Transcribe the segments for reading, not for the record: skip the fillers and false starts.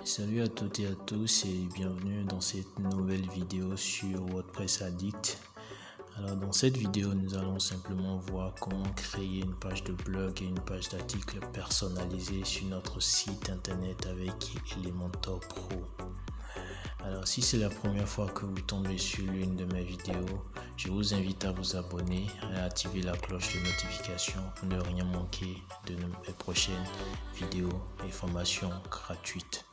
Salut à toutes et à tous et bienvenue dans cette nouvelle vidéo sur WordPress Addict. Alors dans cette vidéo, nous allons simplement voir comment créer une page de blog et une page d'article personnalisée sur notre site internet avec Elementor Pro. Alors si c'est la première fois que vous tombez sur l'une de mes vidéos, je vous invite à vous abonner et à activer la cloche de notification pour ne rien manquer de mes prochaines vidéos et formations gratuites.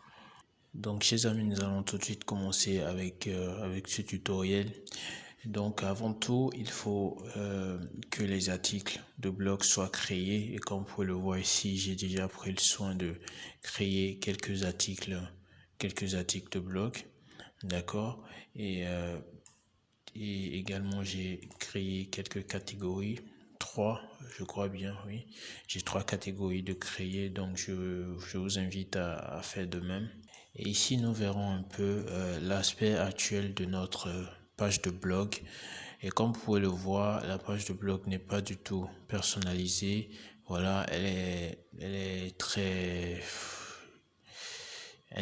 Donc chers amis, nous allons tout de suite commencer avec ce tutoriel. Donc avant tout, il faut que les articles de blog soient créés, et comme vous pouvez le voir ici, j'ai déjà pris le soin de créer quelques articles de blog, d'accord, et également j'ai créé quelques catégories, 3 je crois bien, oui, j'ai 3 catégories de créer, donc je vous invite à faire de même. Et ici, nous verrons un peu l'aspect actuel de notre page de blog. Et comme vous pouvez le voir, la page de blog n'est pas du tout personnalisée. Voilà, elle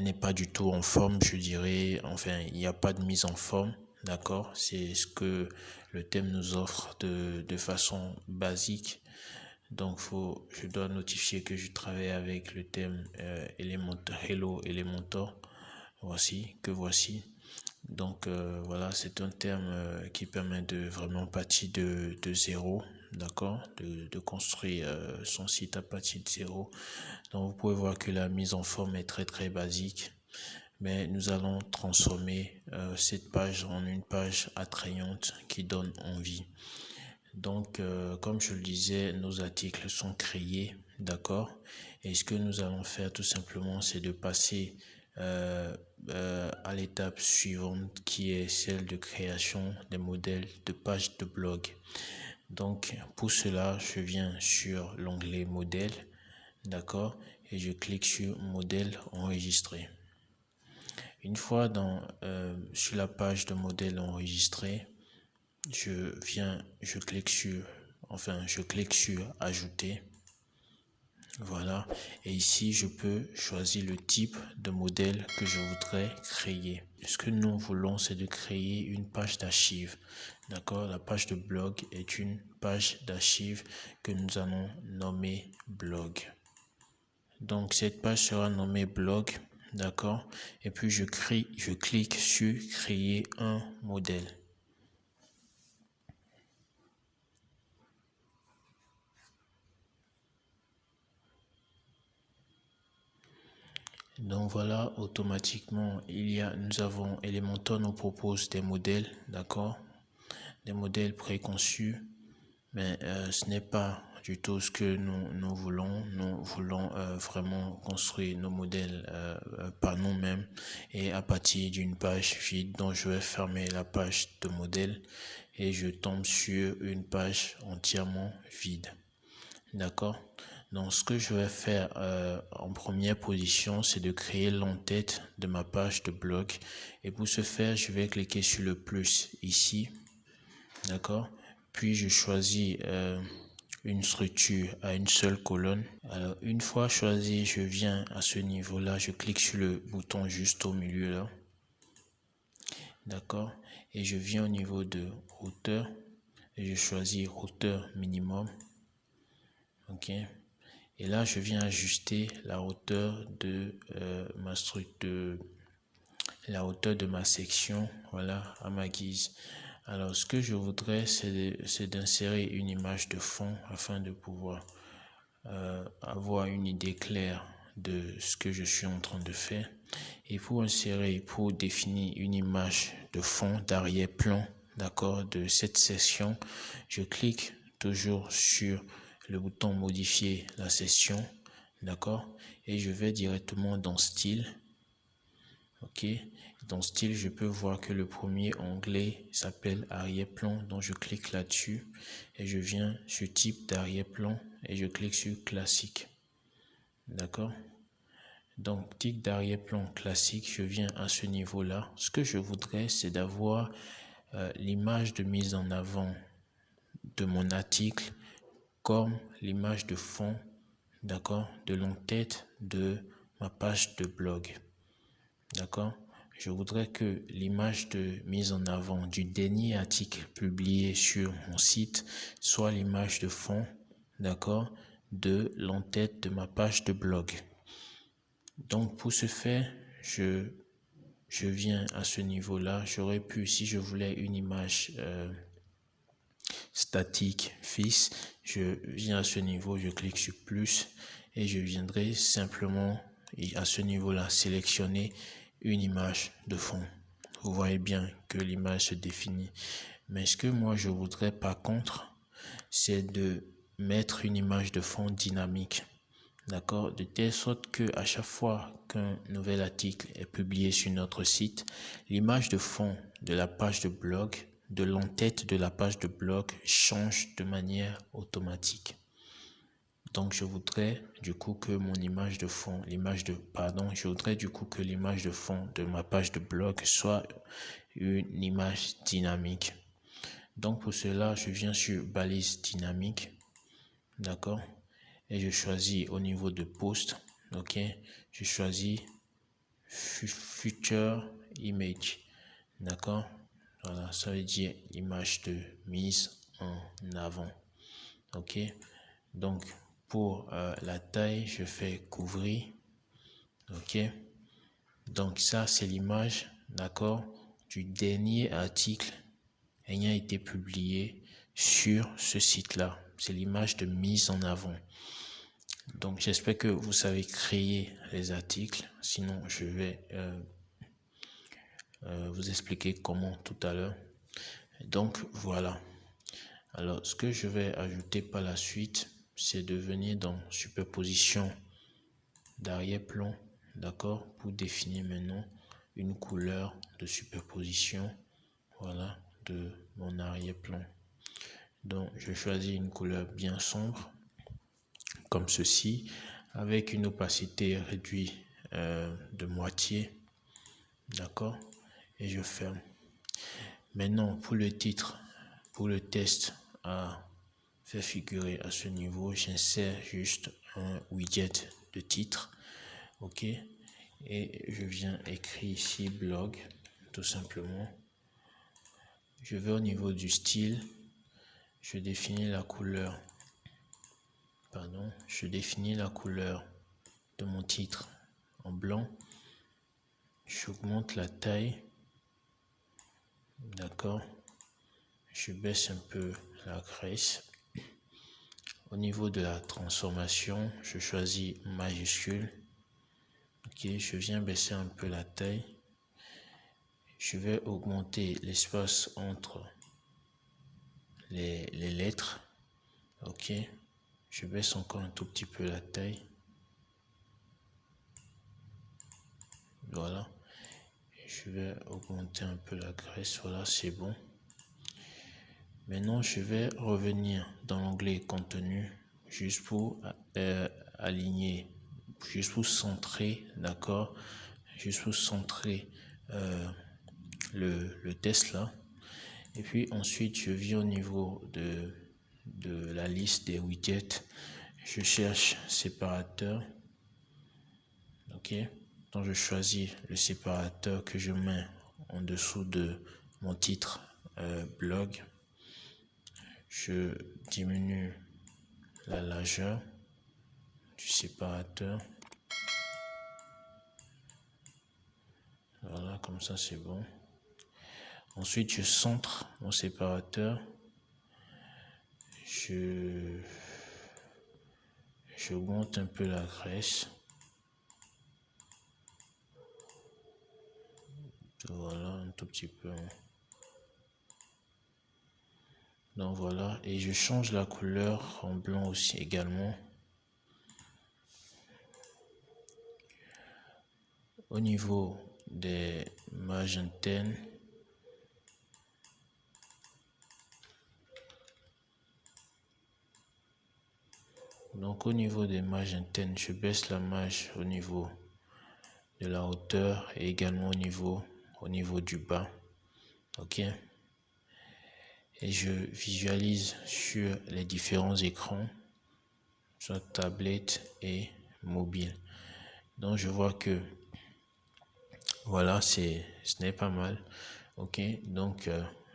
n'est pas du tout en forme, je dirais. Enfin, il n'y a pas de mise en forme. D'accord? C'est ce que le thème nous offre de façon basique. Donc, je dois notifier que je travaille avec le thème Hello Elementor. Voici. Donc, voilà, c'est un thème qui permet de vraiment partir de zéro, d'accord, de construire son site à partir de zéro. Donc, vous pouvez voir que la mise en forme est très basique. Mais nous allons transformer cette page en une page attrayante qui donne envie. Donc, comme je le disais, nos articles sont créés, d'accord? Et ce que nous allons faire tout simplement, c'est de passer à l'étape suivante qui est celle de création des modèles de pages de blog. Donc, pour cela, je viens sur l'onglet modèle, d'accord? Et je clique sur modèle enregistré. Une fois sur la page de modèle enregistré, je clique sur ajouter. Voilà. Et ici, je peux choisir le type de modèle que je voudrais créer. Ce que nous voulons, c'est de créer une page d'archives. D'accord? La page de blog est une page d'archives que nous allons nommer blog. Donc, cette page sera nommée blog. D'accord? Et puis, je clique sur créer un modèle. Donc voilà, automatiquement, Elementor nous propose des modèles, d'accord, des modèles préconçus, mais ce n'est pas du tout ce que nous voulons. Nous voulons vraiment construire nos modèles par nous-mêmes et à partir d'une page vide. Donc je vais fermer la page de modèle et je tombe sur une page entièrement vide, d'accord. Donc, ce que je vais faire en première position, c'est de créer l'entête de ma page de blog. Et pour ce faire, je vais cliquer sur le plus ici. D'accord? Puis, je choisis une structure à une seule colonne. Alors, une fois choisi, je viens à ce niveau-là. Je clique sur le bouton juste au milieu là. D'accord? Et je viens au niveau de hauteur. Et je choisis hauteur minimum. OK? Et là, je viens ajuster la hauteur de ma section, voilà, à ma guise. Alors, ce que je voudrais, c'est d'insérer une image de fond afin de pouvoir avoir une idée claire de ce que je suis en train de faire. Et pour définir une image de fond, d'arrière-plan, d'accord, de cette section, je clique toujours sur le bouton modifier la session, d'accord, et je vais directement dans style. OK, dans style, je peux voir que le premier onglet s'appelle arrière-plan, donc je clique là-dessus et je viens sur type d'arrière-plan et je clique sur classique. D'accord? Donc type d'arrière-plan classique, je viens à ce niveau-là. Ce que je voudrais, c'est d'avoir l'image de mise en avant de mon article comme l'image de fond, d'accord, de l'entête de ma page de blog. D'accord? Je voudrais que l'image de mise en avant du dernier article publié sur mon site soit l'image de fond, d'accord, de l'entête de ma page de blog. Donc pour ce faire, je viens à ce niveau-là. J'aurais pu, si je voulais une image statique fixe, je viens à ce niveau, je clique sur plus et je viendrai simplement à ce niveau-là sélectionner une image de fond. Vous voyez bien que l'image se définit. Mais ce que moi je voudrais par contre, c'est de mettre une image de fond dynamique. D'accord? De telle sorte que à chaque fois qu'un nouvel article est publié sur notre site, l'image de fond de la page de blog, de l'entête de la page de blog change de manière automatique. Donc je voudrais du coup que mon image de fond, je voudrais du coup que l'image de fond de ma page de blog soit une image dynamique. Donc pour cela, je viens sur balise dynamique, d'accord? Et je choisis au niveau de post, ok? Je choisis Future Image, d'accord? Voilà, ça veut dire image de mise en avant, ok? Donc pour la taille, je fais couvrir, ok? Donc ça, c'est l'image, d'accord, du dernier article ayant été publié sur ce site-là. C'est l'image de mise en avant. Donc j'espère que vous savez créer les articles. Sinon, je vais vous expliquer comment tout à l'heure. Donc voilà. Alors ce que je vais ajouter par la suite, c'est de venir dans superposition d'arrière-plan, d'accord, pour définir maintenant une couleur de superposition, voilà, de mon arrière-plan. Donc je choisis une couleur bien sombre, comme ceci, avec une opacité réduite de moitié, d'accord, et je ferme. Maintenant pour le titre, pour le test à faire figurer à ce niveau, j'insère juste un widget de titre, ok, et je viens écrire ici blog, tout simplement. Je vais au niveau du style, je définis la couleur, de mon titre en blanc. J'augmente la taille, d'accord, je baisse un peu la graisse. Au niveau de la transformation, je choisis majuscule, ok, je viens baisser un peu la taille. Je vais augmenter l'espace entre les lettres, ok, je baisse encore un tout petit peu la taille, voilà, je vais augmenter un peu la graisse, voilà, c'est bon. Maintenant, je vais revenir dans l'onglet contenu, juste pour aligner, juste pour centrer, d'accord, juste pour centrer le test là. Et puis ensuite, je viens au niveau de la liste des widgets. Je cherche séparateur. Ok. Donc, je choisis le séparateur que je mets en dessous de mon titre blog. Je diminue la largeur du séparateur. Voilà, comme ça, c'est bon. Ensuite, je centre mon séparateur. J'augmente un peu la graisse. Voilà, un tout petit peu. Donc voilà, et je change la couleur en blanc aussi également. Au niveau des marges internes, donc au niveau des marges internes, je baisse la marge au niveau de la hauteur et également au niveau du bas, ok, et je visualise sur les différents écrans, soit tablette et mobile. Donc je vois que Voilà, ce n'est pas mal. Ok, donc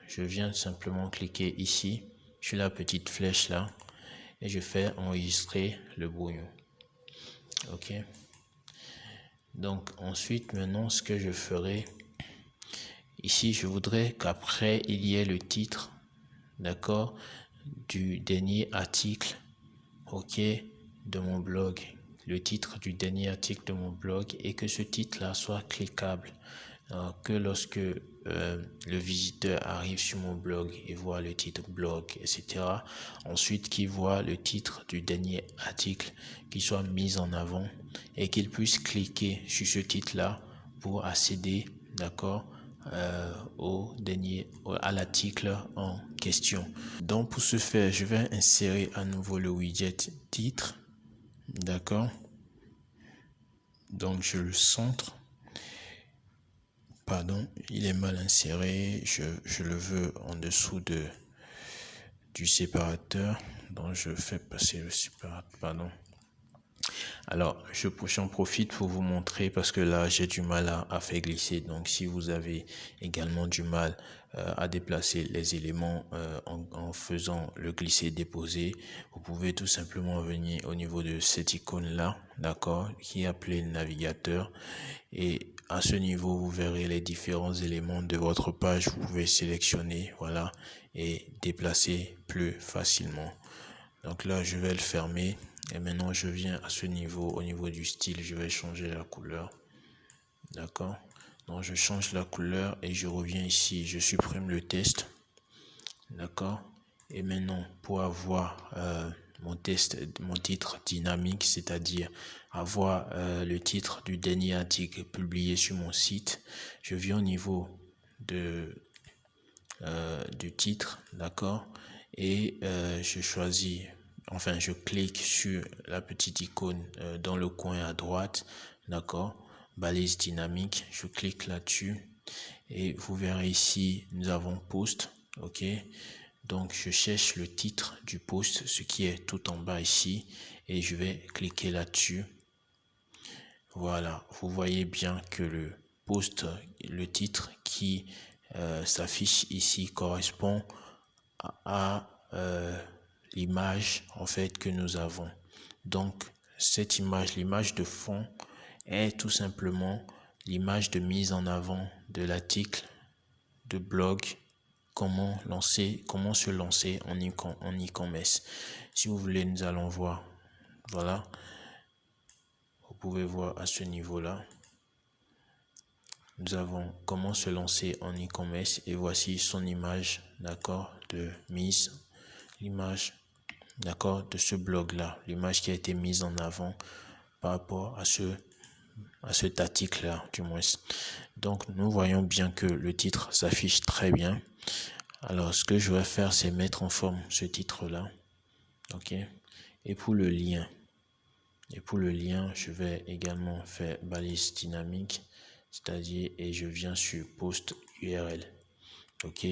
je viens simplement cliquer ici sur la petite flèche là et je fais enregistrer le brouillon. Ok, donc ensuite maintenant ce que je ferai ici, je voudrais qu'après il y ait le titre, d'accord, du dernier article, ok, de mon blog, le titre du dernier article de mon blog, et que ce titre là soit cliquable. Alors que lorsque le visiteur arrive sur mon blog et voit le titre blog, etc., ensuite qu'il voit le titre du dernier article qui soit mis en avant et qu'il puisse cliquer sur ce titre-là pour accéder, d'accord, à l'article en question. Donc pour ce faire, je vais insérer à nouveau le widget titre, d'accord. Donc je le centre. Pardon, il est mal inséré. Je le veux en dessous du séparateur. Donc je fais passer le séparateur. Pardon. Alors, j'en profite pour vous montrer parce que là, j'ai du mal à faire glisser. Donc, si vous avez également du mal à déplacer les éléments en faisant le glisser-déposer, vous pouvez tout simplement venir au niveau de cette icône-là, d'accord, qui est appelée navigateur. Et à ce niveau, vous verrez les différents éléments de votre page. Vous pouvez sélectionner, voilà, et déplacer plus facilement. Donc là, je vais le fermer. Et maintenant, je viens à ce niveau, au niveau du style, je vais changer la couleur. D'accord? Donc, je change la couleur et je reviens ici. Je supprime le test. D'accord? Et maintenant, pour avoir mon titre dynamique, c'est-à-dire avoir le titre du dernier article publié sur mon site, je viens au niveau du titre, d'accord? Et je choisis, enfin, je clique sur la petite icône dans le coin à droite, d'accord? Balise dynamique, je clique là-dessus et vous verrez ici, nous avons post, ok? Donc, je cherche le titre du post, ce qui est tout en bas ici, et je vais cliquer là-dessus. Voilà, vous voyez bien que le post, le titre qui s'affiche ici correspond à l'image en fait que nous avons. Donc cette image, l'image de fond est tout simplement l'image de mise en avant de l'article de blog comment se lancer en e-commerce. Si vous voulez, nous allons voir. Voilà. Vous pouvez voir à ce niveau-là. Nous avons comment se lancer en e-commerce et voici son image, d'accord, de mise, l'image, d'accord, de ce blog-là, l'image qui a été mise en avant par rapport à cet article-là, du moins. Donc, nous voyons bien que le titre s'affiche très bien. Alors, ce que je vais faire, c'est mettre en forme ce titre-là, ok, et pour le lien, je vais également faire balise dynamique, c'est-à-dire, et je viens sur post URL. Ok.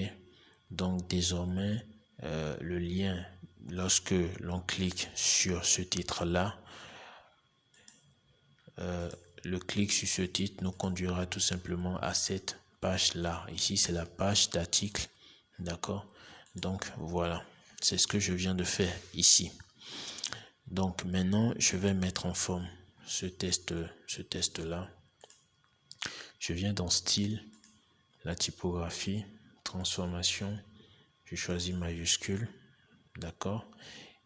Donc, désormais, le lien, lorsque l'on clique sur ce titre-là, le clic sur ce titre nous conduira tout simplement à cette page-là. Ici, c'est la page d'article. D'accord. Donc, voilà. C'est ce que je viens de faire ici. Donc maintenant, je vais mettre en forme ce test-là. Je viens dans style, la typographie, transformation, je choisis majuscule, d'accord.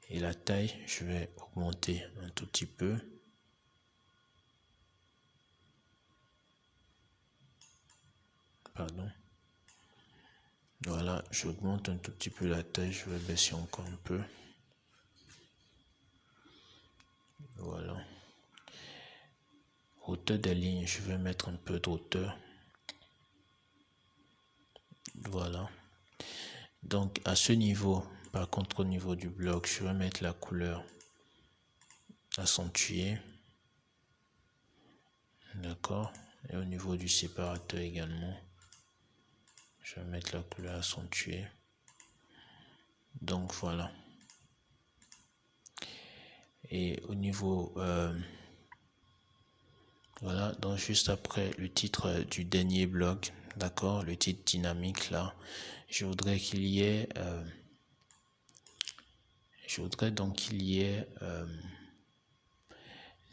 Et la taille, je vais augmenter un tout petit peu. Pardon. Voilà, j'augmente un tout petit peu la taille, je vais baisser encore un peu. Voilà. Hauteur des lignes, je vais mettre un peu de hauteur. Voilà. Donc à ce niveau, par contre au niveau du bloc, je vais mettre la couleur accentuée. D'accord. Et au niveau du séparateur également, je vais mettre la couleur accentuée. Donc voilà. Et au niveau Voilà, donc juste après le titre du dernier bloc, d'accord, le titre dynamique là, je voudrais qu'il y ait,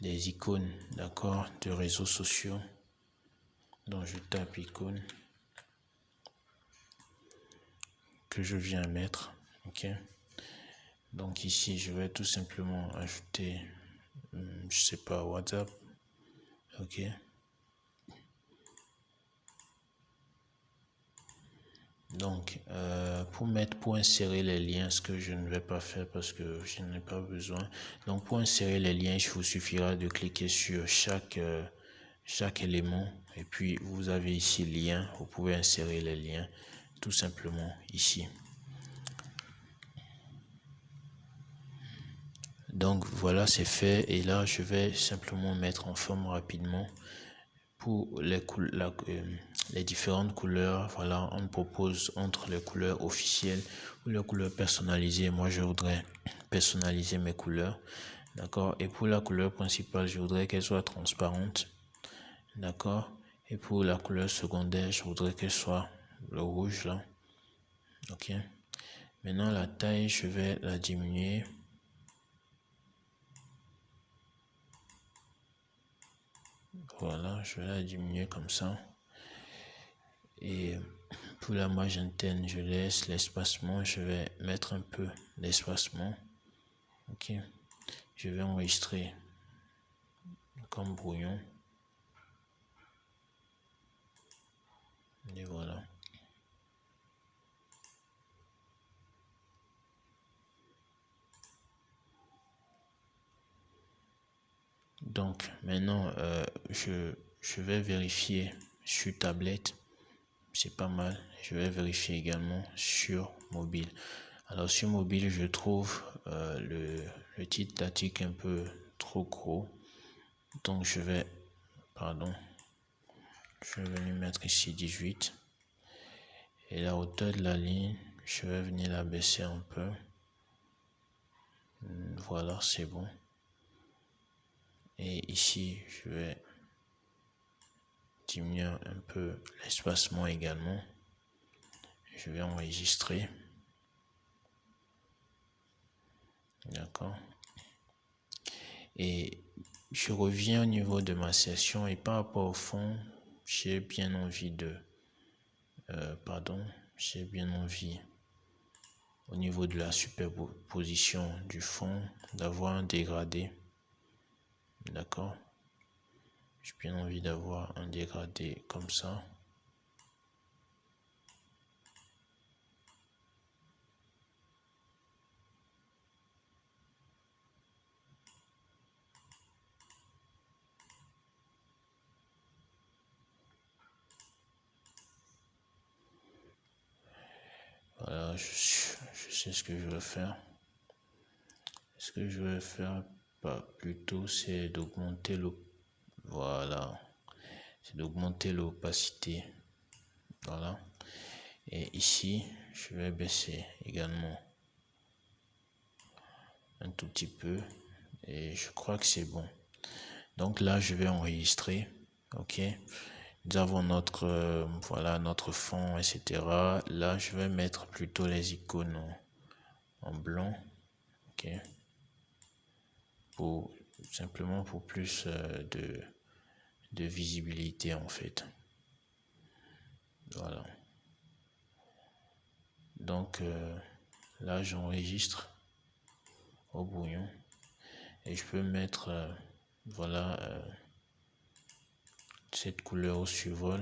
des icônes, d'accord, de réseaux sociaux. Donc je tape icône que je viens mettre, ok. Donc ici je vais tout simplement ajouter, je sais pas, WhatsApp, ok. Donc, pour insérer les liens, ce que je ne vais pas faire parce que je n'en ai pas besoin. Donc, pour insérer les liens, il vous suffira de cliquer sur chaque élément. Et puis, vous avez ici lien. Vous pouvez insérer les liens tout simplement ici. Donc, voilà, c'est fait. Et là, je vais simplement mettre en forme rapidement. Pour les différentes couleurs, voilà, on propose entre les couleurs officielles ou les couleurs personnalisées. Moi, je voudrais personnaliser mes couleurs, d'accord. Et pour la couleur principale, je voudrais qu'elle soit transparente, d'accord. Et pour la couleur secondaire, je voudrais qu'elle soit le rouge là, ok. Maintenant, la taille, je vais la diminuer. Voilà, je vais la diminuer comme ça. Et pour la magentaine, je laisse l'espacement. Je vais mettre un peu d'espacement. Ok. Je vais enregistrer comme brouillon. Et voilà. Donc maintenant, je vais vérifier sur tablette. C'est pas mal. Je vais vérifier également sur mobile. Alors sur mobile, je trouve le titre d'article un peu trop gros. Donc je vais venir mettre ici 18. Et la hauteur de la ligne, je vais venir la baisser un peu. Voilà, c'est bon. Et ici, je vais diminuer un peu l'espacement également. Je vais enregistrer. D'accord. Et je reviens au niveau de ma session et par rapport au fond, j'ai bien envie j'ai bien envie au niveau de la superposition du fond d'avoir un dégradé. D'accord. J'ai bien envie d'avoir un dégradé comme ça. Voilà, je sais ce que je vais faire. Ce que je vais faire plutôt, c'est d'augmenter l'opacité. Voilà. Et ici, je vais baisser également un tout petit peu. Et je crois que c'est bon. Donc là, je vais enregistrer. Ok. Nous avons notre fond, etc. Là, je vais mettre plutôt les icônes en blanc. Ok. Simplement pour plus de visibilité en fait. Voilà. Donc là, j'enregistre au brouillon et je peux mettre cette couleur au survol.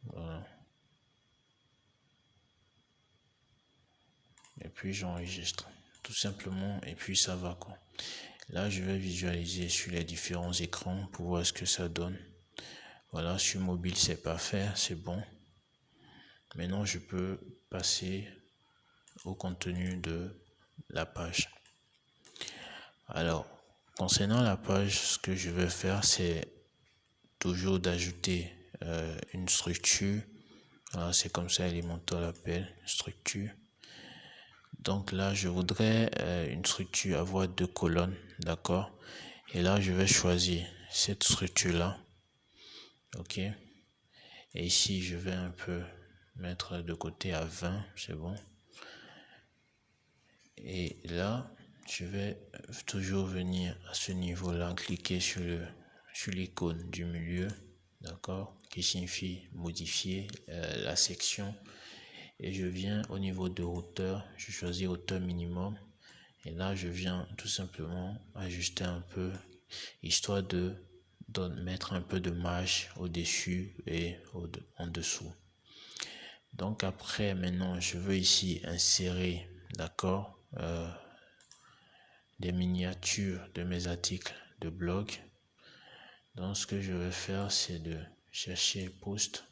Voilà. Et puis j'enregistre tout simplement et puis ça va quoi. Là, je vais visualiser sur les différents écrans pour voir ce que ça donne. Voilà, sur mobile, c'est parfait, c'est bon. Maintenant, je peux passer au contenu de la page. Alors, concernant la page, ce que je vais faire, c'est toujours d'ajouter une structure. Voilà, c'est comme ça Elementor l'appelle, structure. Donc là, je voudrais une structure avoir 2 colonnes, d'accord. Et là, je vais choisir cette structure-là. Ok. Et ici, je vais un peu mettre de côté à 20, c'est bon. Et là, je vais toujours venir à ce niveau-là, cliquer sur l'icône du milieu, d'accord, qui signifie modifier la section. Et je viens au niveau de hauteur, je choisis hauteur minimum. Et là, je viens tout simplement ajuster un peu, histoire de mettre un peu de marge au-dessus et en dessous. Donc après, maintenant, je veux ici insérer, d'accord, des miniatures de mes articles de blog. Donc ce que je vais faire, c'est de chercher post.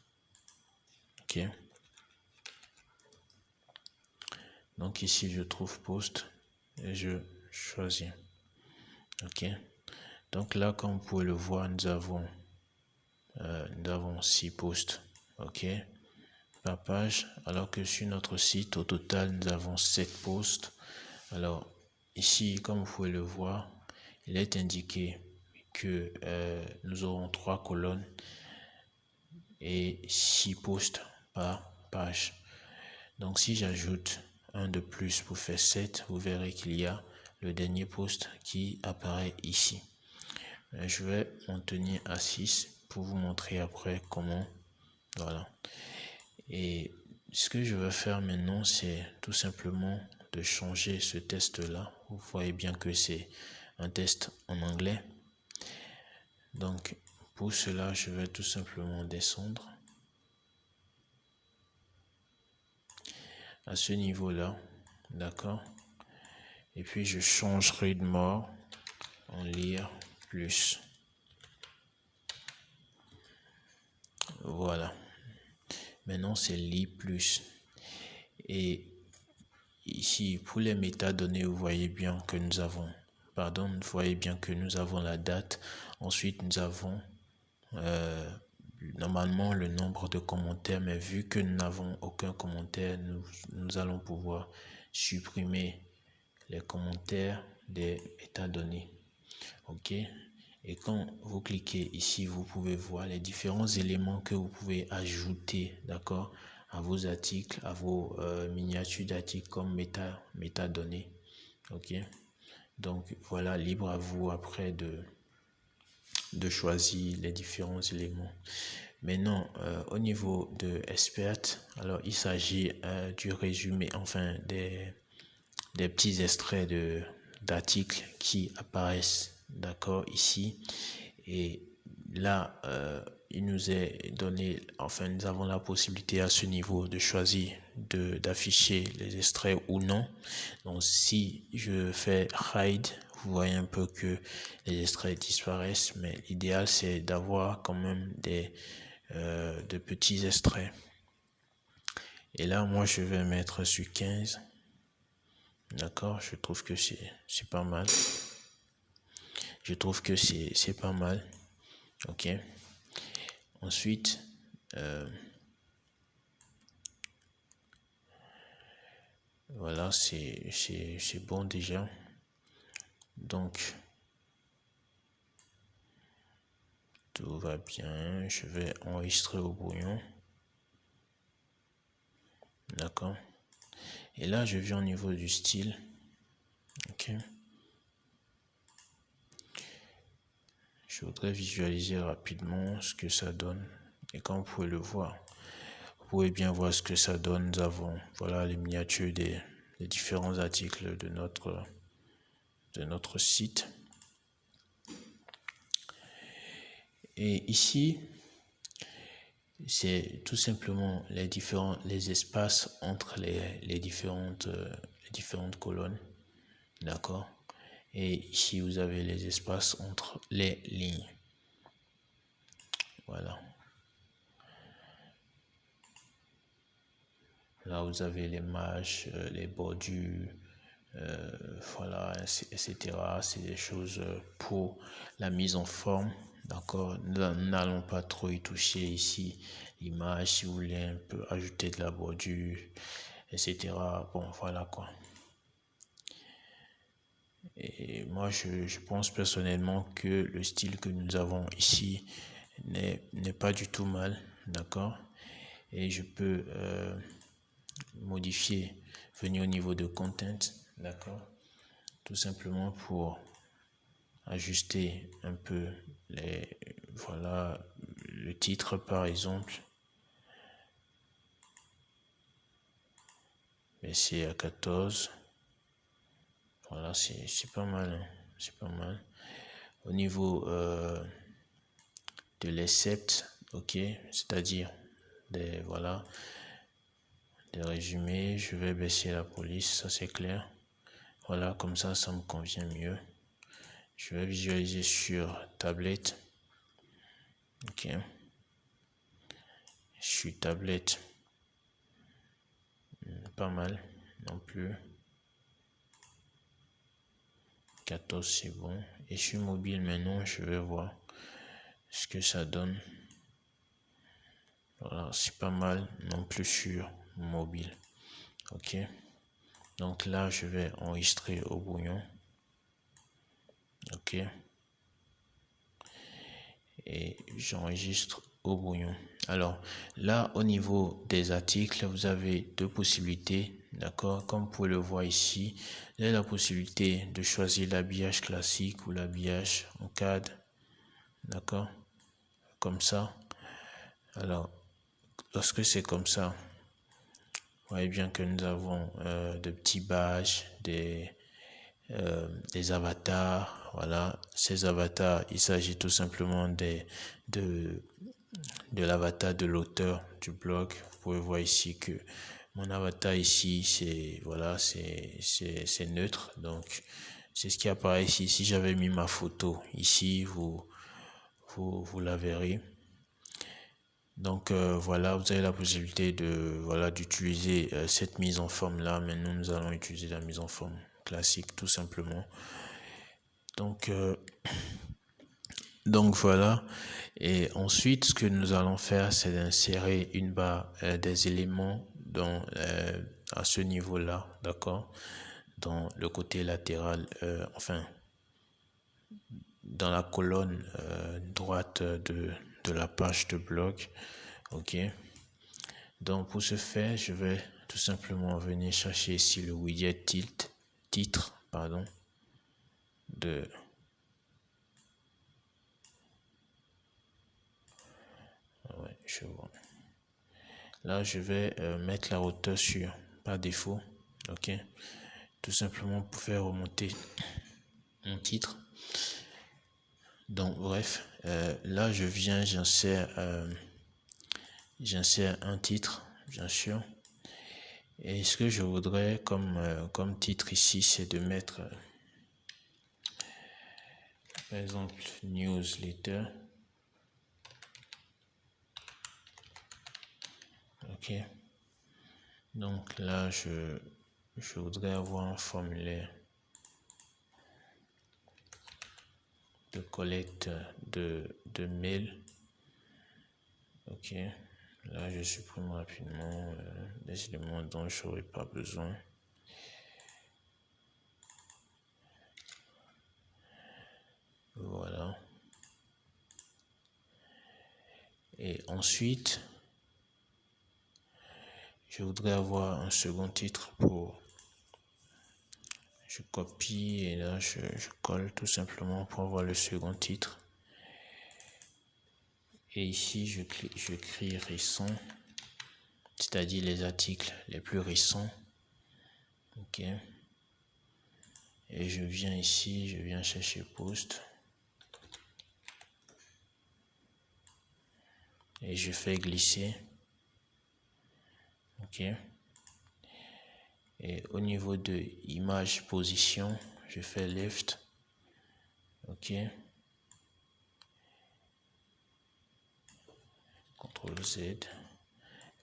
Ok. Donc ici, je trouve post et je choisis. Ok. Donc là, comme vous pouvez le voir, nous avons 6 posts. Ok. Par page, alors que sur notre site, au total, nous avons 7 posts. Alors, ici, comme vous pouvez le voir, il est indiqué que nous aurons 3 colonnes et 6 posts par page. Donc, si j'ajoute un de plus pour faire 7, vous verrez qu'il y a le dernier post qui apparaît ici. Je vais m'en tenir à 6 pour vous montrer après comment. Voilà. Et ce que je vais faire maintenant, c'est tout simplement de changer ce test-là. Vous voyez bien que c'est un test en anglais. Donc, pour cela, je vais tout simplement descendre à ce niveau-là. D'accord? Et puis, je change read more en lire plus. Voilà. Maintenant, c'est lire plus. Et ici, pour les métadonnées, vous voyez bien que nous avons la date. Ensuite, nous avons normalement le nombre de commentaires, mais vu que nous n'avons aucun commentaire, nous allons pouvoir supprimer les commentaires des métadonnées. Ok. Et quand vous cliquez ici, vous pouvez voir les différents éléments que vous pouvez ajouter, d'accord, à vos articles, à vos miniatures d'articles comme métadonnées. Ok. Donc voilà, libre à vous après de choisir les différents éléments. Maintenant, au niveau de Expert, alors il s'agit du résumé, enfin des petits extraits d'articles qui apparaissent, d'accord, ici. Et là, il nous est donné, enfin, nous avons la possibilité à ce niveau de choisir d'afficher les extraits ou non. Donc, si je fais hide, vous voyez un peu que les extraits disparaissent, mais l'idéal, c'est d'avoir quand même de petits extraits. Et là, moi, je vais mettre sur 15. D'accord, je trouve que c'est pas mal. Je trouve que c'est pas mal. Ok. Ensuite, voilà, c'est bon déjà. Donc, tout va bien. Je vais enregistrer au brouillon. D'accord. Et là, je viens au niveau du style. Ok. Je voudrais visualiser rapidement ce que ça donne. Et comme vous pouvez le voir, vous pouvez bien voir ce que ça donne. Nous avons, voilà, les miniatures des différents articles de notre site. Et ici, c'est tout simplement les espaces entre les différentes colonnes. D'accord? Et ici, vous avez les espaces entre les lignes. Voilà. Là, vous avez les marges, les bordures, voilà, etc. C'est des choses pour la mise en forme. D'accord, nous n'allons pas trop y toucher ici. L'image, si vous voulez un peu ajouter de la bordure, etc. Bon, voilà quoi. Et moi, je pense personnellement que le style que nous avons ici n'est pas du tout mal, d'accord? Et je peux modifier, venir au niveau de content, d'accord? Tout simplement pour ajuster un peu voilà, le titre par exemple. Baisser à 14. Voilà, c'est pas mal, hein. C'est pas mal. Au niveau de l'accept, ok, c'est-à-dire voilà, des résumés, je vais baisser la police, ça c'est clair. Voilà, comme ça me convient mieux. Je vais visualiser sur tablette. Ok. Je suis tablette. Pas mal non plus. 14 c'est bon. Et je suis mobile maintenant, je vais voir ce que ça donne. Voilà, c'est pas mal non plus sur mobile. Ok. Donc là, je vais enregistrer au brouillon. Ok. Et j'enregistre au brouillon. Alors là, au niveau des articles, vous avez deux possibilités. D'accord. Comme vous pouvez le voir ici, vous avez la possibilité de choisir l'habillage classique ou l'habillage en cadre. D'accord. Comme ça. Alors, lorsque c'est comme ça, vous voyez bien que nous avons de petits badges, des avatars. Voilà, ces avatars, il s'agit tout simplement de l'avatar de l'auteur du blog. Vous pouvez voir ici que mon avatar ici, c'est voilà, c'est neutre. Donc, c'est ce qui apparaît ici. Si j'avais mis ma photo ici, vous la verrez. Donc voilà, vous avez la possibilité d'utiliser cette mise en forme là. Maintenant, nous allons utiliser la mise en forme classique tout simplement. Donc voilà. Et ensuite, ce que nous allons faire, c'est d'insérer une barre des éléments à ce niveau-là, d'accord, dans le côté latéral, dans la colonne droite de la page de blog. Ok. Donc pour ce faire, je vais tout simplement venir chercher ici le widget titre, de ouais, je vois. Là, je vais mettre la hauteur sur par défaut. Ok. Tout simplement pour faire remonter mon titre. Donc bref, là je viens, j'insère un titre, bien sûr. Et ce que je voudrais comme titre ici, c'est de mettre, par exemple, newsletter. Ok. Donc là, je voudrais avoir un formulaire de collecte de mails. Ok. Là, je supprime rapidement des éléments dont je n'aurai pas besoin. Voilà. Et ensuite, je voudrais avoir un second titre je copie et là je colle tout simplement pour avoir le second titre. Et ici, je crie récent, c'est-à-dire les articles les plus récents. Ok. Et je viens ici, je viens chercher post. Et je fais glisser. Ok. Et au niveau de image position, je fais left. Ok. CTRL Z.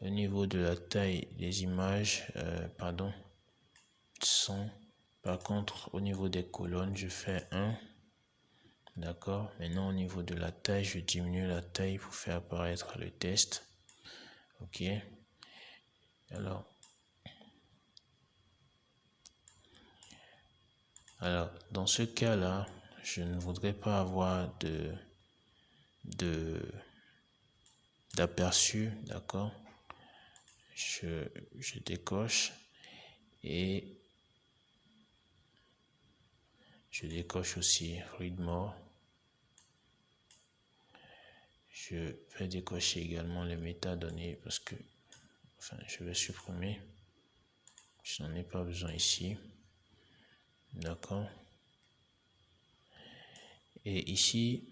Au niveau de la taille des images, 100. Par contre, au niveau des colonnes, je fais 1. D'accord. Maintenant, au niveau de la taille, je diminue la taille pour faire apparaître le test. Ok. Alors, Alors, dans ce cas-là, je ne voudrais pas avoir d'aperçu, d'accord? Je décoche et je décoche aussi read more. Je vais décocher également les métadonnées parce que, je vais supprimer. Je n'en ai pas besoin ici. D'accord. Et ici,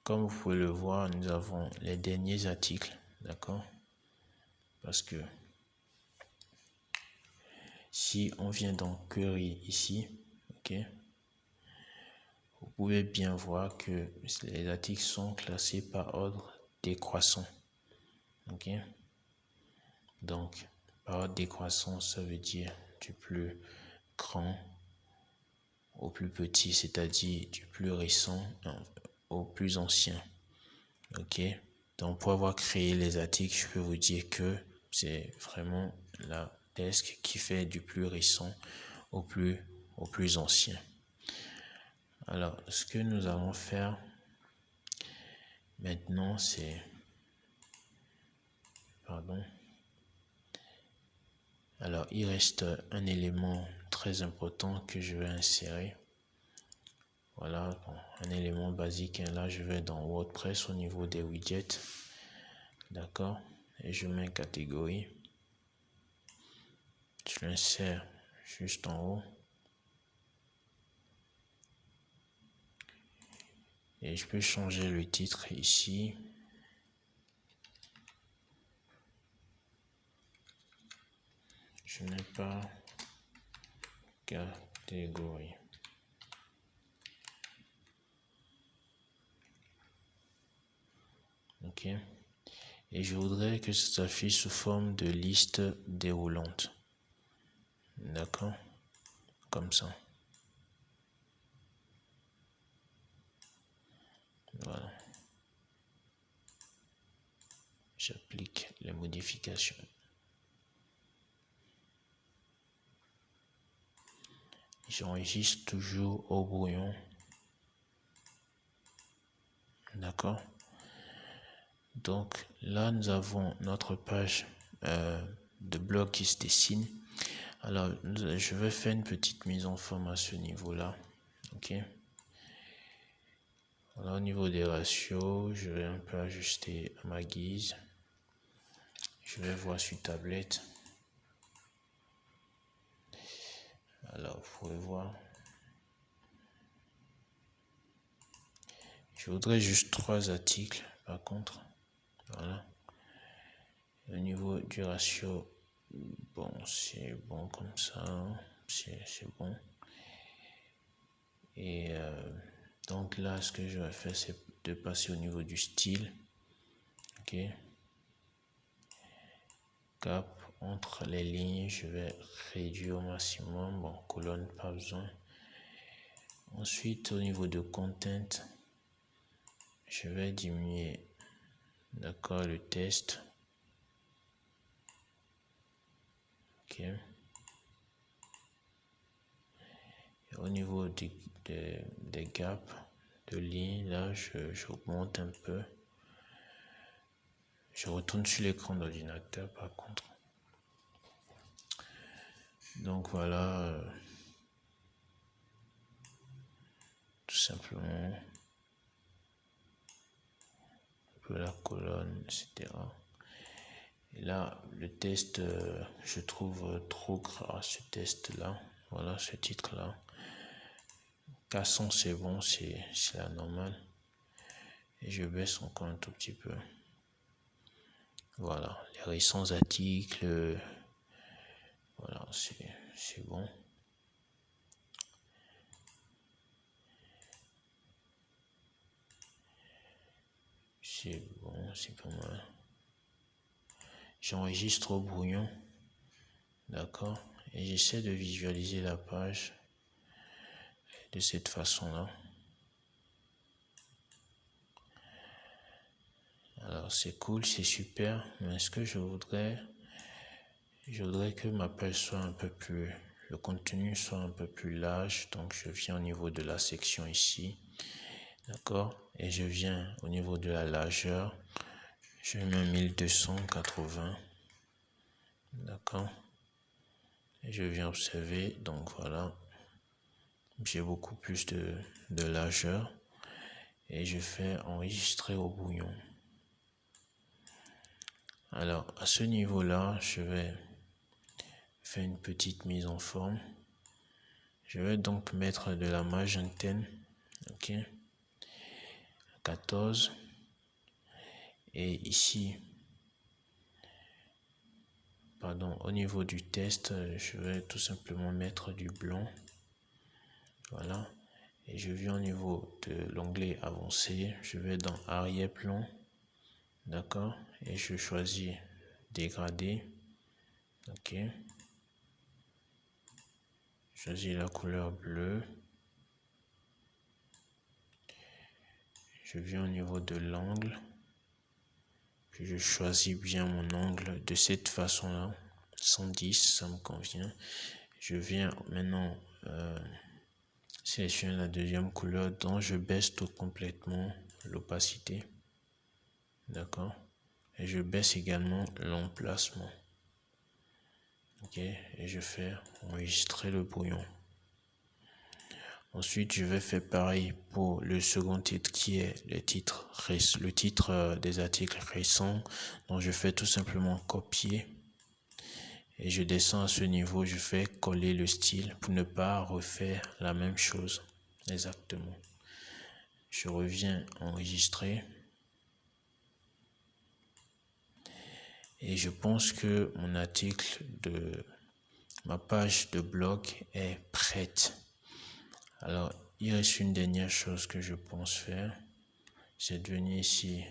comme vous pouvez le voir, nous avons les derniers articles. D'accord. Parce que si on vient dans query ici, ok, vous pouvez bien voir que les articles sont classés par ordre décroissant. Ok. Donc, par ordre décroissant, ça veut dire du plus grand au plus petit, c'est-à-dire du plus récent au plus ancien. Ok. Donc, pour avoir créé les articles, je peux vous dire que c'est vraiment la desk qui fait du plus récent au plus ancien. Alors, ce que nous allons faire maintenant, c'est... Pardon. Alors, il reste un élément très important que je vais insérer. Voilà, bon, un élément basique. Et là, je vais dans WordPress au niveau des widgets. D'accord. Et je mets catégorie. Je l'insère juste en haut. Et je peux changer le titre ici. Je n'ai pas catégorie. Ok. Et je voudrais que ça s'affiche sous forme de liste déroulante. D'accord. Comme ça. Voilà. J'applique les modifications. J'enregistre toujours au brouillon. D'accord. Donc là, nous avons notre page de blog qui se dessine. Alors, je vais faire une petite mise en forme à ce niveau-là. Ok. Alors, au niveau des ratios, je vais un peu ajuster à ma guise. Je vais voir sur tablette. Alors, vous pouvez voir. Je voudrais juste 3 articles, par contre. Voilà. Au niveau du ratio, bon, c'est bon comme ça. C'est bon. Et donc là, ce que je vais faire, c'est de passer au niveau du style. Ok. Cap entre les lignes, je vais réduire au maximum. Bon, colonne, pas besoin. Ensuite, au niveau de content, je vais diminuer, d'accord, le test. Ok. Et au niveau des gaps de lignes, là, j'augmente un peu. Je retourne sur l'écran d'ordinateur par contre. Donc voilà, tout simplement, un peu la colonne, etc. Et là, le test, je trouve trop gras ce test-là. Voilà, ce titre-là. 400, c'est bon, c'est la normale. Et je baisse encore un tout petit peu. Voilà, les récents articles, voilà, c'est bon. C'est bon, c'est pas mal. J'enregistre au brouillon, d'accord, et j'essaie de visualiser la page de cette façon-là. Alors c'est cool, c'est super, mais ce que je voudrais, Je voudrais que ma page soit un peu plus, le contenu soit un peu plus large. Donc, je viens au niveau de la section ici. D'accord? Et je viens au niveau de la largeur. Je mets 1280. D'accord? Et je viens observer. Donc, voilà. J'ai beaucoup plus de largeur. Et je fais enregistrer au brouillon. Alors, à ce niveau-là, je vais faire une petite mise en forme. Je vais donc mettre de la magentaine, ok, 14. Et ici, pardon, au niveau du test, je vais tout simplement mettre du blanc. Voilà. Et je viens au niveau de l'onglet avancé. Je vais dans arrière-plan. D'accord. Et je choisis dégradé. Ok. Je choisis la couleur bleue. Je viens au niveau de l'angle. Puis je choisis bien mon angle de cette façon-là. 110, ça me convient. Je viens maintenant sélectionner la deuxième couleur dont je baisse tout complètement l'opacité. D'accord. Et je baisse également l'emplacement. Ok. Et je fais enregistrer le brouillon. Ensuite, je vais faire pareil pour le second titre qui est le titre des articles récents. Donc, je fais tout simplement copier et je descends à ce niveau. Je fais coller le style pour ne pas refaire la même chose exactement. Je reviens enregistrer et je pense que mon article de ma page de blog est prête. Alors, il reste une dernière chose que je pense faire, c'est de venir ici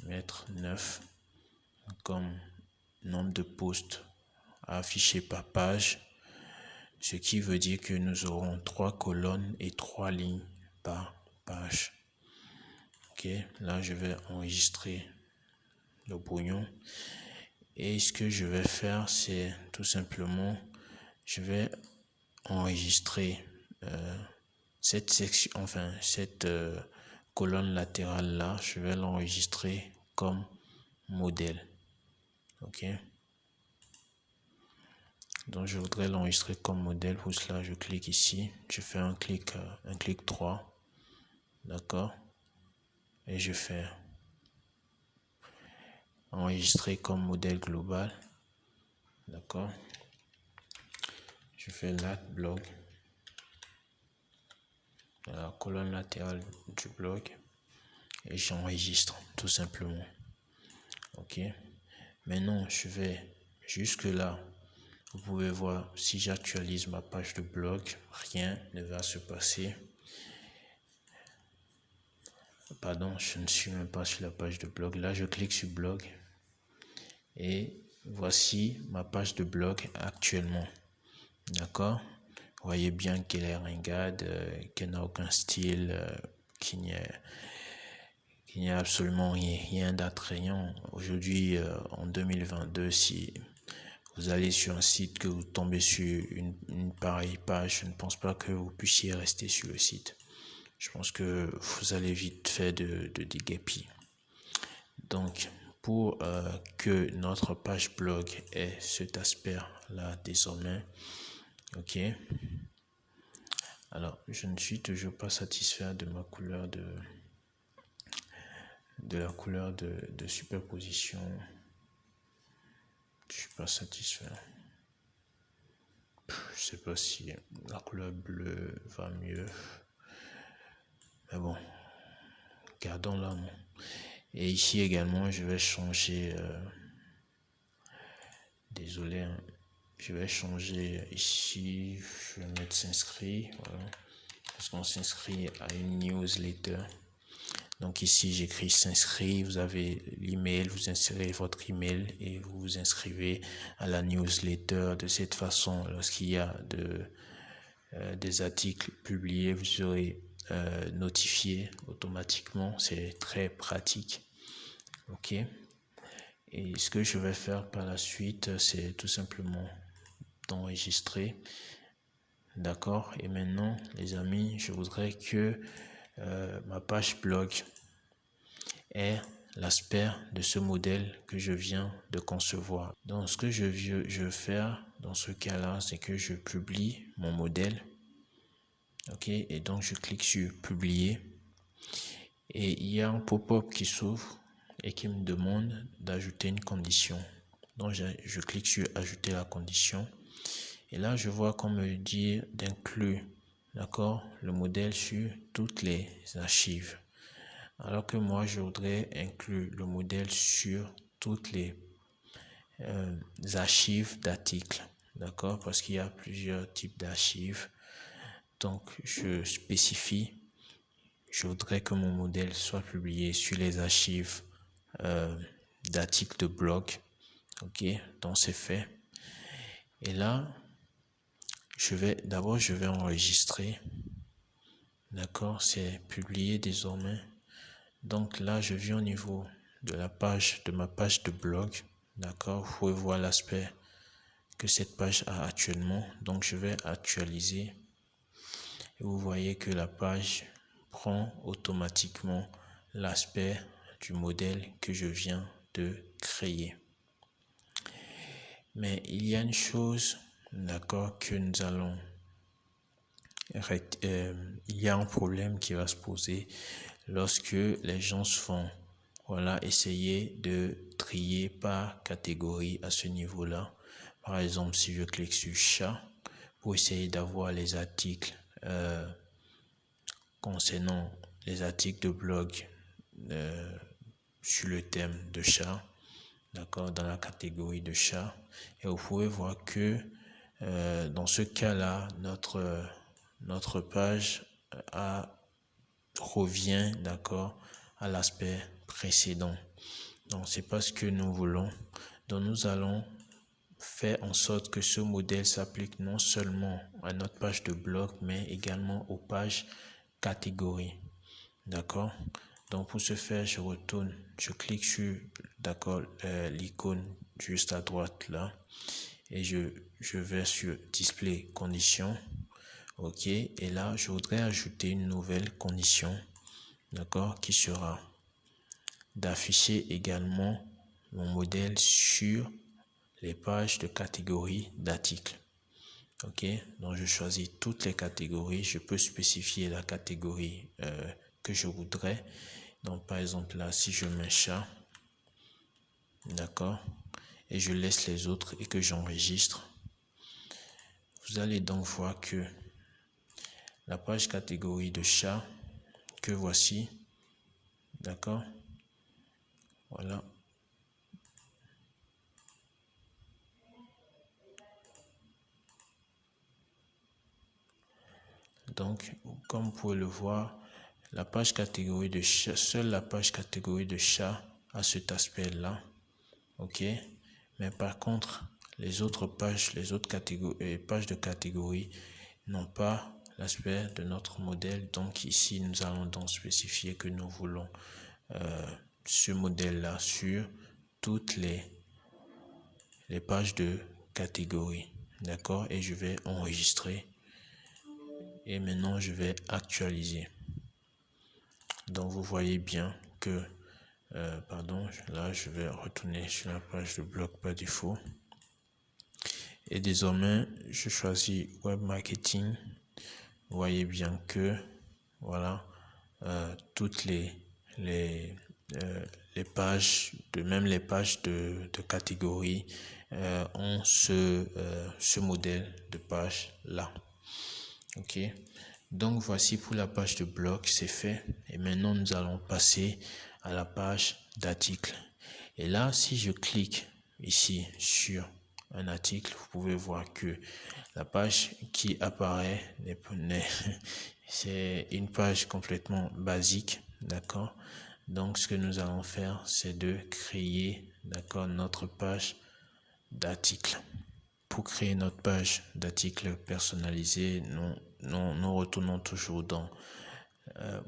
mettre 9 comme nombre de posts à afficher par page, ce qui veut dire que nous aurons 3 colonnes et 3 lignes par page. Ok, là je vais enregistrer le brouillon et ce que je vais faire, c'est tout simplement, je vais enregistrer cette section, enfin cette colonne latérale là, je vais l'enregistrer comme modèle. Ok. Donc je voudrais l'enregistrer comme modèle. Pour cela, je clique ici. Je fais un clic 3. D'accord. Et je fais enregistrer comme modèle global. D'accord. Je fais blog. La colonne latérale du blog. Et j'enregistre tout simplement. Ok. Maintenant, je vais jusque là. Vous pouvez voir, si j'actualise ma page de blog, rien ne va se passer. Pardon, je ne suis même pas sur la page de blog. Là, je clique sur blog. Et voici ma page de blog actuellement. D'accord? Vous voyez bien qu'elle est ringade, qu'elle n'a aucun style, qu'il n'y a absolument rien d'attrayant. Aujourd'hui, en 2022, si vous allez sur un site, que vous tombez sur une pareille page, je ne pense pas que vous puissiez rester sur le site. Je pense que vous allez vite faire de déguerpir. Donc, pour que notre page blog ait cet aspect-là désormais, ok. Alors, je ne suis toujours pas satisfait de ma couleur de la couleur de superposition. Je suis pas satisfait. Je sais pas si la couleur bleue va mieux. Mais bon, gardons-la. Et ici également, je vais changer. Désolé, hein. Je vais changer ici. Je vais mettre s'inscrit. Voilà. Parce qu'on s'inscrit à une newsletter. Donc ici, j'écris s'inscrit. Vous avez l'email. Vous insérez votre email et vous vous inscrivez à la newsletter. De cette façon, lorsqu'il y a des articles publiés, vous serez notifié automatiquement. C'est très pratique. Ok. Et ce que je vais faire par la suite, c'est tout simplement d'enregistrer. D'accord? Et maintenant, les amis, je voudrais que ma page blog ait l'aspect de ce modèle que je viens de concevoir. Donc, ce que je veux faire dans ce cas-là, c'est que je publie mon modèle. OK? Et donc, je clique sur publier. Et il y a un pop-up qui s'ouvre et qui me demande d'ajouter une condition. Donc, je clique sur ajouter la condition. Et là, je vois qu'on me dit d'inclure, d'accord, le modèle sur toutes les archives. Alors que moi, je voudrais inclure le modèle sur toutes les archives d'articles, d'accord, parce qu'il y a plusieurs types d'archives. Donc, je spécifie, je voudrais que mon modèle soit publié sur les archives d'articles de blog. OK, donc c'est fait. Et là, je vais enregistrer. D'accord, c'est publié désormais. Donc là, je viens au niveau de la page, de ma page de blog. D'accord, vous pouvez voir l'aspect que cette page a actuellement. Donc je vais actualiser. Et vous voyez que la page prend automatiquement l'aspect du modèle que je viens de créer. Mais il y a une chose, d'accord, que nous allons il y a un problème qui va se poser lorsque les gens se font essayer de trier par catégorie à ce niveau-là. Par exemple, si je clique sur chat pour essayer d'avoir les articles concernant les articles de blog sur le thème de chat, d'accord, dans la catégorie de chat, et vous pouvez voir que dans ce cas-là, notre page revient, d'accord, à l'aspect précédent. Donc, c'est pas ce que nous voulons. Donc, nous allons faire en sorte que ce modèle s'applique non seulement à notre page de blog, mais également aux pages catégories. D'accord? Donc, pour ce faire, je clique sur, d'accord, l'icône juste à droite là, et je vais sur Display Conditions. OK, et là, je voudrais ajouter une nouvelle condition, d'accord, qui sera d'afficher également mon modèle sur les pages de catégorie d'articles. OK, donc je choisis toutes les catégories. Je peux spécifier la catégorie que je voudrais. Donc, par exemple, là, si je mets chat, d'accord, et je laisse les autres et que j'enregistre, vous allez donc voir que la page catégorie de chat que voici, d'accord, voilà. Donc, comme vous pouvez le voir, la page catégorie de chat, seule la page catégorie de chat a cet aspect-là, ok. Mais par contre, les autres pages, les autres catégories, pages de catégorie n'ont pas l'aspect de notre modèle. Donc ici, nous allons donc spécifier que nous voulons ce modèle-là sur toutes les pages de catégorie, d'accord. Et je vais enregistrer. Et maintenant, je vais actualiser. Donc, vous voyez bien que, là, je vais retourner sur la page de blog par défaut. Et désormais, je choisis Web Marketing. Vous voyez bien que, voilà, toutes les pages, même les pages de catégorie ont ce modèle de page là. OK. Donc, voici pour la page de blog, c'est fait. Et maintenant, nous allons passer à la page d'article. Et là, si je clique ici sur un article, vous pouvez voir que la page qui apparaît c'est une page complètement basique, d'accord. Donc, ce que nous allons faire, c'est de créer, d'accord, notre page d'article. Pour créer notre page d'article personnalisé, nous retournons toujours dans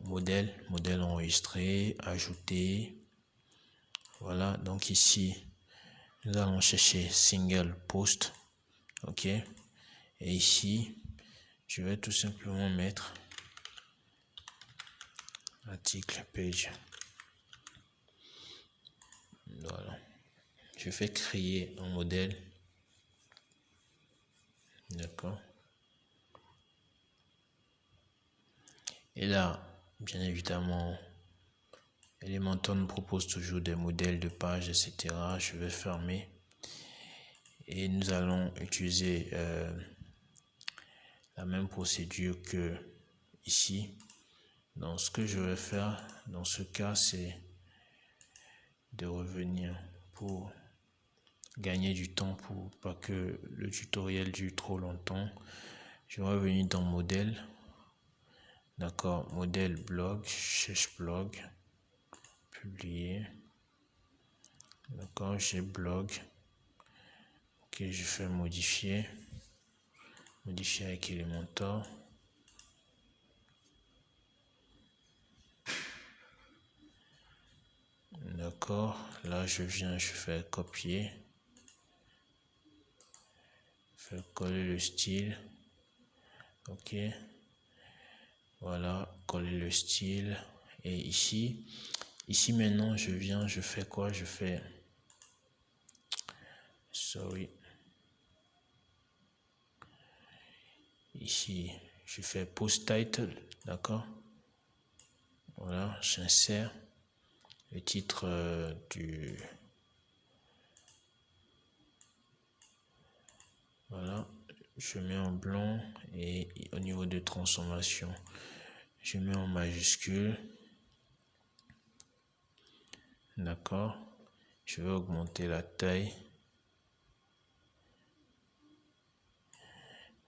modèle enregistré, ajouter. Voilà, donc ici, Nous allons chercher single post. OK. Et ici, je vais tout simplement mettre article page. Voilà. Je vais créer un modèle. D'accord. Et là, bien évidemment, Elementor nous propose toujours des modèles de pages, etc. Je vais fermer. Et nous allons utiliser la même procédure que ici. Donc, ce que je vais faire dans ce cas, c'est de revenir pour gagner du temps, pour pas que le tutoriel dure trop longtemps. Je vais revenir dans modèle. D'accord, modèle blog, cherche blog, publier. D'accord, j'ai blog. Ok, je fais modifier. Modifier avec Elementor. D'accord, là je viens, je fais copier. Je fais coller le style. Ok. Voilà, coller le style. Et ici maintenant, je viens, je fais quoi? Je fais, ici, je fais post title, d'accord? Voilà, j'insère le titre voilà, je mets en blanc et au niveau de transformation, je mets en majuscule. D'accord, je vais augmenter la taille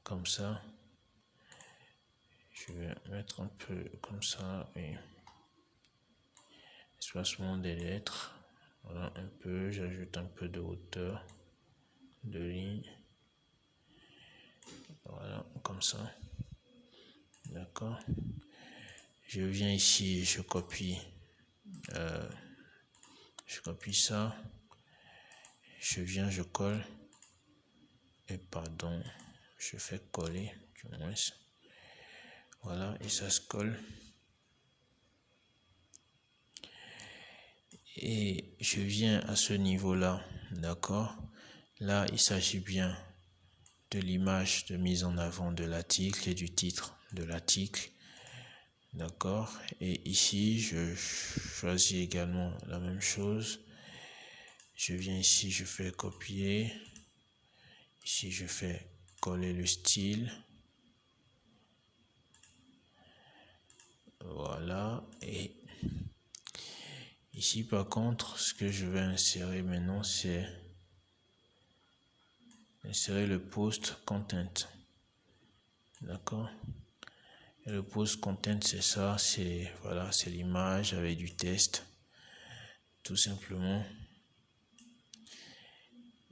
comme ça. Je vais mettre un peu comme ça et espacement des lettres. Voilà, un peu, j'ajoute un peu de hauteur de ligne. Voilà, comme ça. D'accord. Je viens ici, je copie ça. Je viens, je colle. Et pardon, je fais coller du moins. Voilà, et ça se colle. Et je viens à ce niveau-là, d'accord? Là, il s'agit bien de l'image de mise en avant de l'article et du titre de l'article. D'accord? Et ici, je choisis également la même chose. Je viens ici, je fais copier. Ici, je fais coller le style. Voilà. Et ici, par contre, ce que je vais insérer maintenant, c'est insérer le post content. D'accord? Et le post content, c'est ça, c'est voilà, c'est l'image avec du texte, tout simplement.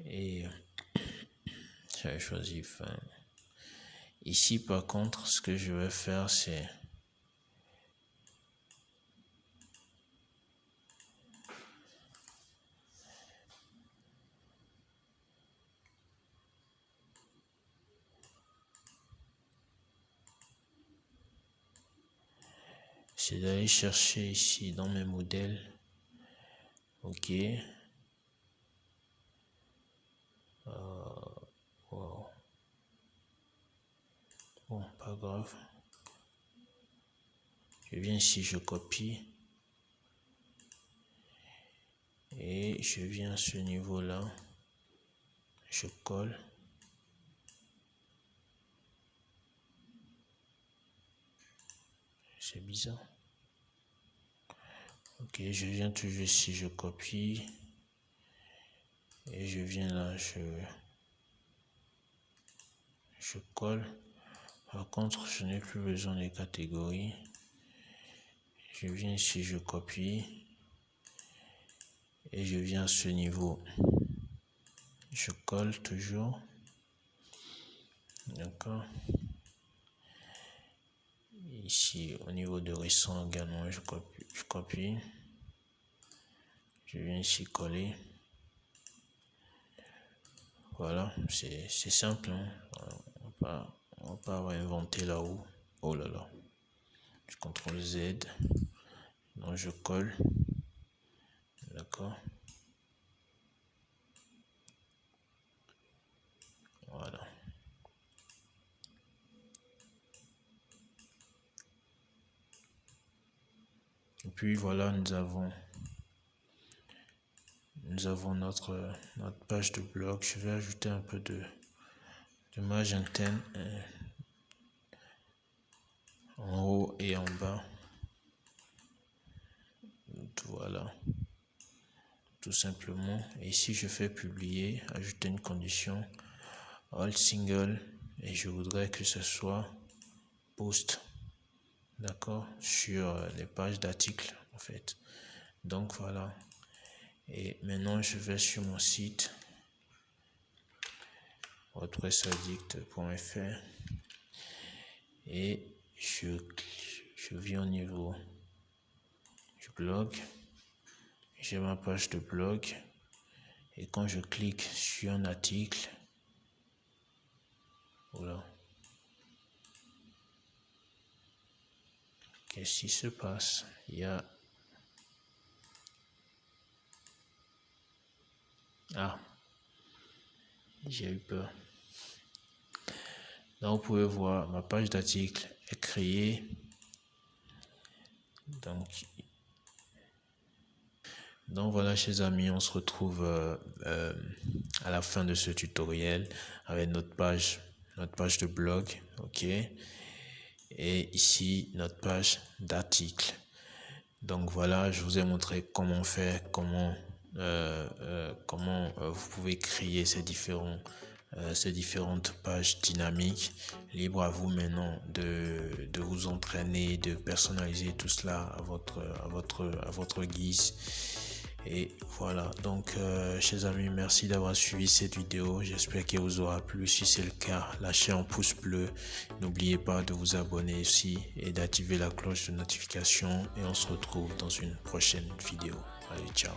Et j'avais choisi fin. Ici, par contre, ce que je vais faire, c'est d'aller chercher ici dans mes modèles. Ok. Wow. Bon, pas grave. Je viens ici, je copie. Et je viens à ce niveau-là. Je colle. C'est bizarre. Ok, je viens toujours ici, je copie. Et je viens là, je colle. Par contre, je n'ai plus besoin des catégories. Je viens ici, je copie. Et je viens à ce niveau. Je colle toujours. D'accord. Ici, au niveau de récent également, je copie. Je viens ici coller. Voilà, c'est simple, hein. On va pas réinventer là-haut. Oh là là. Je CTRL Z. Donc je colle. D'accord. Voilà. Et puis voilà, nous avons notre page de blog. Je vais ajouter un peu de magenta en haut et en bas. Voilà, tout simplement. Et ici je fais publier, ajouter une condition, all single, et je voudrais que ce soit post, d'accord, sur les pages d'articles en fait. Donc voilà. Et maintenant je vais sur mon site wordpressaddict.fr et je viens au niveau du blog. J'ai ma page de blog et quand je clique sur un article, voilà, qu'est-ce qui se passe? J'ai eu peur. Donc vous pouvez voir, ma page d'article est créée. Donc voilà, chers amis, on se retrouve à la fin de ce tutoriel avec notre page de blog, ok, et ici notre page d'article. Donc voilà, je vous ai montré comment faire, comment vous pouvez créer ces différentes pages dynamiques. Libre à vous maintenant de vous entraîner, de personnaliser tout cela à votre guise. Et voilà, donc chers amis, merci d'avoir suivi cette vidéo. J'espère qu'elle vous aura plu. Si c'est le cas, lâchez un pouce bleu. N'oubliez pas de vous abonner aussi et d'activer la cloche de notification. Et on se retrouve dans une prochaine vidéo. Allez, ciao.